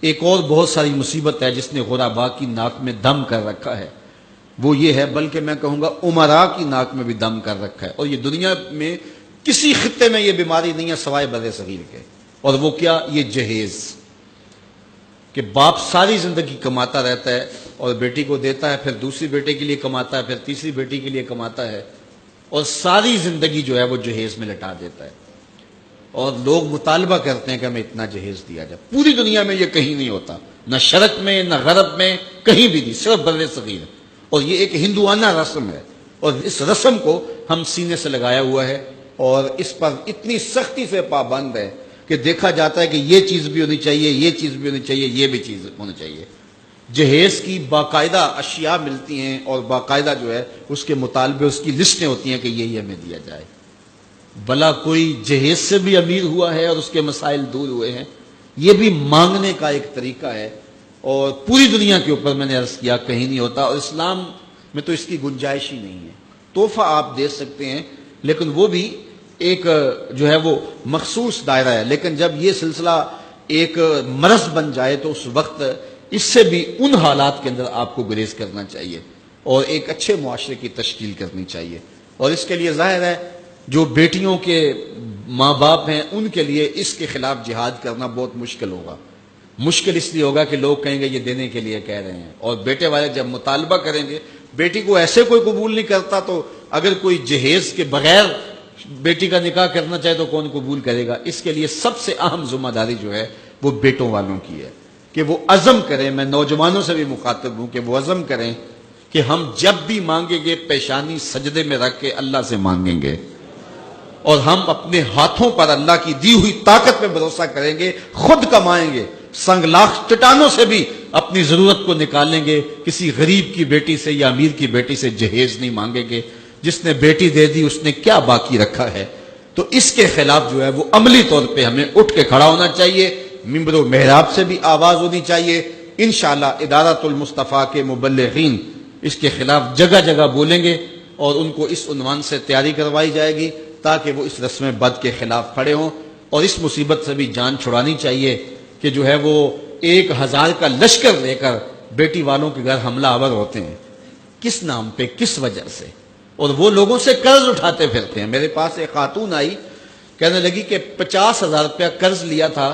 ایک اور بہت ساری مصیبت ہے جس نے غربا کی ناک میں دم کر رکھا ہے، وہ یہ ہے، بلکہ میں کہوں گا امراء کی ناک میں بھی دم کر رکھا ہے، اور یہ دنیا میں کسی خطے میں یہ بیماری نہیں ہے سوائے بر صغیر کے، اور وہ کیا؟ یہ جہیز، کہ باپ ساری زندگی کماتا رہتا ہے اور بیٹی کو دیتا ہے، پھر دوسری بیٹے کے لیے کماتا ہے، پھر تیسری بیٹی کے لیے کماتا ہے، اور ساری زندگی جو ہے وہ جہیز میں لٹا دیتا ہے، اور لوگ مطالبہ کرتے ہیں کہ ہمیں اتنا جہیز دیا جائے۔ پوری دنیا میں یہ کہیں نہیں ہوتا، نہ شرق میں نہ غرب میں، کہیں بھی نہیں، صرف بر صغیر، اور یہ ایک ہندوانہ رسم ہے، اور اس رسم کو ہم سینے سے لگایا ہوا ہے، اور اس پر اتنی سختی سے پابند ہے کہ دیکھا جاتا ہے کہ یہ چیز بھی ہونی چاہیے، یہ چیز بھی ہونی چاہیے، یہ بھی چیز ہونی چاہیے۔ جہیز کی باقاعدہ اشیاء ملتی ہیں، اور باقاعدہ جو ہے اس کے مطالبے، اس کی لسٹیں ہوتی ہیں کہ یہ ہمیں دیا جائے۔ بھلا کوئی جہیز سے بھی امیر ہوا ہے اور اس کے مسائل دور ہوئے ہیں؟ یہ بھی مانگنے کا ایک طریقہ ہے، اور پوری دنیا کے اوپر میں نے عرض کیا کہیں نہیں ہوتا، اور اسلام میں تو اس کی گنجائش ہی نہیں ہے۔ تحفہ آپ دے سکتے ہیں، لیکن وہ بھی ایک جو ہے وہ مخصوص دائرہ ہے، لیکن جب یہ سلسلہ ایک مرض بن جائے تو اس وقت اس سے بھی ان حالات کے اندر آپ کو گریز کرنا چاہیے، اور ایک اچھے معاشرے کی تشکیل کرنی چاہیے۔ اور اس کے لیے ظاہر ہے جو بیٹیوں کے ماں باپ ہیں ان کے لیے اس کے خلاف جہاد کرنا بہت مشکل ہوگا۔ مشکل اس لیے ہوگا کہ لوگ کہیں گے یہ دینے کے لیے کہہ رہے ہیں، اور بیٹے والے جب مطالبہ کریں گے، بیٹی کو ایسے کوئی قبول نہیں کرتا، تو اگر کوئی جہیز کے بغیر بیٹی کا نکاح کرنا چاہے تو کون قبول کرے گا؟ اس کے لیے سب سے اہم ذمہ داری جو ہے وہ بیٹوں والوں کی ہے کہ وہ عزم کریں۔ میں نوجوانوں سے بھی مخاطب ہوں کہ وہ عزم کریں کہ ہم جب بھی مانگیں گے پیشانی سجدے میں رکھ کے اللہ سے مانگیں گے، اور ہم اپنے ہاتھوں پر اللہ کی دی ہوئی طاقت پہ بھروسہ کریں گے، خود کمائیں گے، سنگ لاکھ چٹانوں سے بھی اپنی ضرورت کو نکالیں گے، کسی غریب کی بیٹی سے یا امیر کی بیٹی سے جہیز نہیں مانگیں گے۔ جس نے بیٹی دے دی اس نے کیا باقی رکھا ہے؟ تو اس کے خلاف جو ہے وہ عملی طور پہ ہمیں اٹھ کے کھڑا ہونا چاہیے، ممبر و محراب سے بھی آواز ہونی چاہیے۔ انشاءاللہ ادارۃ المصطفیٰ کے مبلغین اس کے خلاف جگہ جگہ بولیں گے، اور ان کو اس عنوان سے تیاری کروائی جائے گی تاکہ وہ اس رسم بد کے خلاف کھڑے ہوں، اور اس مصیبت سے بھی جان چھڑانی چاہیے کہ جو ہے وہ 1000 کا لشکر لے کر بیٹی والوں کے گھر حملہ آور ہوتے ہیں، کس نام پہ، کس وجہ سے؟ اور وہ لوگوں سے قرض اٹھاتے پھرتے ہیں۔ میرے پاس ایک خاتون آئی، کہنے لگی کہ 50,000 روپیہ قرض لیا تھا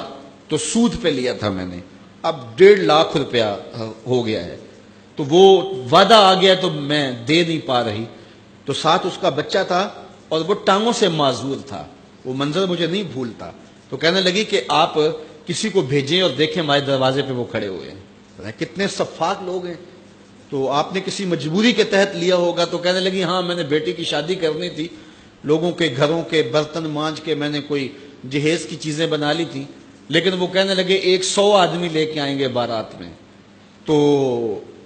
تو سود پہ لیا تھا میں نے، اب 1.5 لاکھ روپیہ ہو گیا ہے، تو وہ وعدہ آ گیا تو میں دے نہیں پا رہی، تو ساتھ اس کا بچہ تھا اور وہ ٹانگوں سے معذور تھا، وہ منظر مجھے نہیں بھولتا۔ تو کہنے لگی کہ آپ کسی کو بھیجیں اور دیکھیں ہمارے دروازے پہ وہ کھڑے ہوئے ہیں، کتنے شفاق لوگ ہیں، تو آپ نے کسی مجبوری کے تحت لیا ہوگا۔ تو کہنے لگی ہاں میں نے بیٹی کی شادی کرنی تھی، لوگوں کے گھروں کے برتن مانج کے میں نے کوئی جہیز کی چیزیں بنا لی تھی، لیکن وہ کہنے لگے 100 آدمی لے کے آئیں گے بارات میں، تو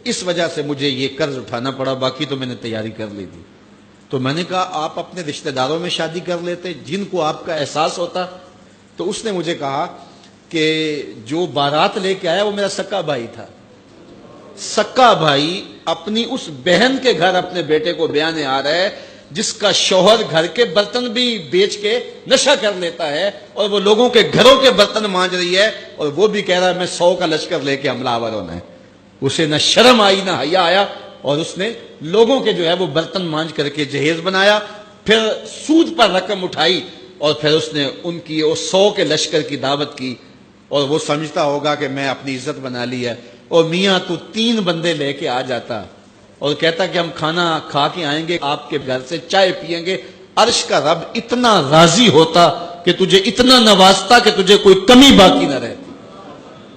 اس وجہ سے مجھے یہ قرض اٹھانا پڑا، باقی تو میں نے تیاری کر لی تھی۔ تو میں نے کہا آپ اپنے رشتہ داروں میں شادی کر لیتے جن کو آپ کا احساس ہوتا۔ تو اس نے مجھے کہا کہ جو بارات لے کے آیا وہ میرا سکا بھائی تھا، سکا بھائی اپنی اس بہن کے گھر اپنے بیٹے کو بیانے آ رہا ہے جس کا شوہر گھر کے برتن بھی بیچ کے نشہ کر لیتا ہے، اور وہ لوگوں کے گھروں کے برتن مانج رہی ہے، اور وہ بھی کہہ رہا ہے میں 100 کا لشکر لے کے حملہ آور ہونا ہے۔ اسے نہ شرم آئی نہ حیا آیا، اور اس نے لوگوں کے جو ہے وہ برتن مانج کر کے جہیز بنایا، پھر سود پر رقم اٹھائی، اور پھر اس نے ان کی وہ 100 کے لشکر کی دعوت کی، اور وہ سمجھتا ہوگا کہ میں اپنی عزت بنا لی ہے۔ اور میاں تو 3 بندے لے کے آ جاتا اور کہتا کہ ہم کھانا کھا کے آئیں گے، آپ کے گھر سے چائے پیئیں گے، عرش کا رب اتنا راضی ہوتا کہ تجھے اتنا نوازتا کہ تجھے کوئی کمی باقی نہ رہتی۔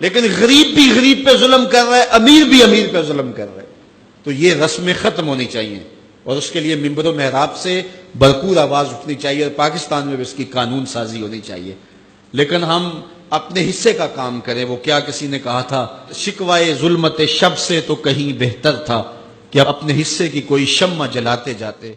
لیکن غریب بھی غریب پہ ظلم کر رہا ہے، امیر بھی امیر پہ ظلم کر رہا ہے، تو یہ رسمیں ختم ہونی چاہیے، اور اس کے لیے ممبر و محراب سے بھرپور آواز اٹھنی چاہیے، اور پاکستان میں بھی اس کی قانون سازی ہونی چاہیے۔ لیکن ہم اپنے حصے کا کام کریں۔ وہ کیا کسی نے کہا تھا، شکوائے ظلمت شب سے تو کہیں بہتر تھا کہ اپنے حصے کی کوئی شمع جلاتے جاتے۔